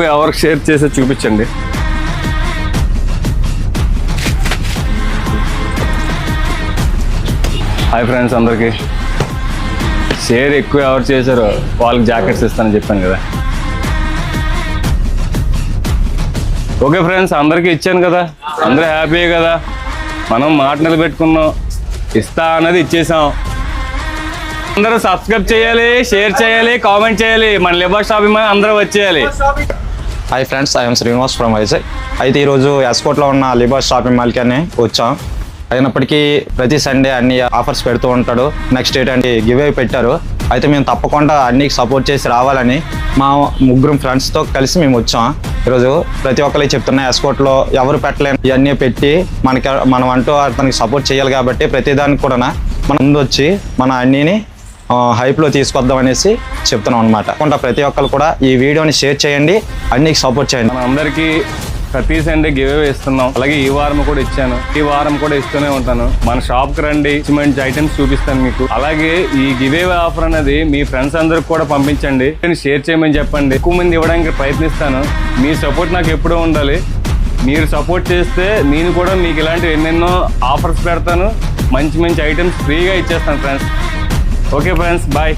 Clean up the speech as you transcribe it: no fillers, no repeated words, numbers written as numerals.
ఎక్కువ ఎవరికి షేర్ చేసి చూపించండి. హాయ్ ఫ్రెండ్స్, అందరికీ షేర్ ఎక్కువ ఎవరు చేశారో వాళ్ళకి జాకెట్స్ ఇస్తానని చెప్పాను కదా. ఓకే ఫ్రెండ్స్, అందరికీ ఇచ్చాను కదా, అందరూ హ్యాపీ కదా. మనం మాట నిలబెట్టుకున్నాం, ఇస్తా అన్నది ఇచ్చేసాం. అందరూ సబ్స్క్రైబ్ చేయాలి, షేర్ చేయాలి, కామెంట్ చేయాలి. మన లిబాస్ షాపింగ్ మాల్ అందరూ వచ్చేయాలి. Hi friends, I'm Srinivas from Vizag. అయితే ఈరోజు ఎస్కోట్లో ఉన్న లిబాస్ షాపింగ్ మాల్కి అని వచ్చాం. అయినప్పటికీ ప్రతి సండే అన్ని ఆఫర్స్ పెడుతూ ఉంటాడు. నెక్స్ట్ ఏంటంటే గివ్ అవే పెట్టారు. అయితే మేము తప్పకుండా అన్నికి సపోర్ట్ చేసి రావాలని మా ముగ్గురు ఫ్రెండ్స్తో కలిసి మేము వచ్చాం. ఈరోజు ప్రతి ఒక్కరికి చెప్తున్నా, ఎస్కోట్లో ఎవరు పెట్టలేని ఇవన్నీ పెట్టి మనం అంటూ అతనికి సపోర్ట్ చేయాలి. కాబట్టి ప్రతిదానికి కూడా మనం ముందు వచ్చి మన అన్నీని హైప్లో తీసుకొద్దాం అనేసి చెప్తున్నాం అనమాట. ప్రతి ఒక్కరు కూడా ఈ వీడియోని షేర్ చేయండి, అన్నికి సపోర్ట్ చేయండి. మన అందరికీ ప్రతి సండే గివ్ అవే ఇస్తున్నాం. అలాగే ఈ వారం కూడా ఇచ్చాను, ఈ వారం కూడా ఇస్తూనే ఉంటాను. మన షాప్కి రండి, మంచి ఐటమ్స్ చూపిస్తాను మీకు. అలాగే ఈ గివ్ అవే ఆఫర్ అనేది మీ ఫ్రెండ్స్ అందరికి కూడా పంపించండి, షేర్ చేయమని చెప్పండి. ఎక్కువ మంది ఇవ్వడానికి ప్రయత్నిస్తాను. మీ సపోర్ట్ నాకు ఎప్పుడూ ఉండాలి. మీరు సపోర్ట్ చేస్తే నేను కూడా మీకు ఇలాంటివి ఎన్నెన్నో ఆఫర్స్ పెడతాను, మంచి మంచి ఐటమ్స్ ఫ్రీగా ఇచ్చేస్తాను ఫ్రెండ్స్. Okay friends, bye.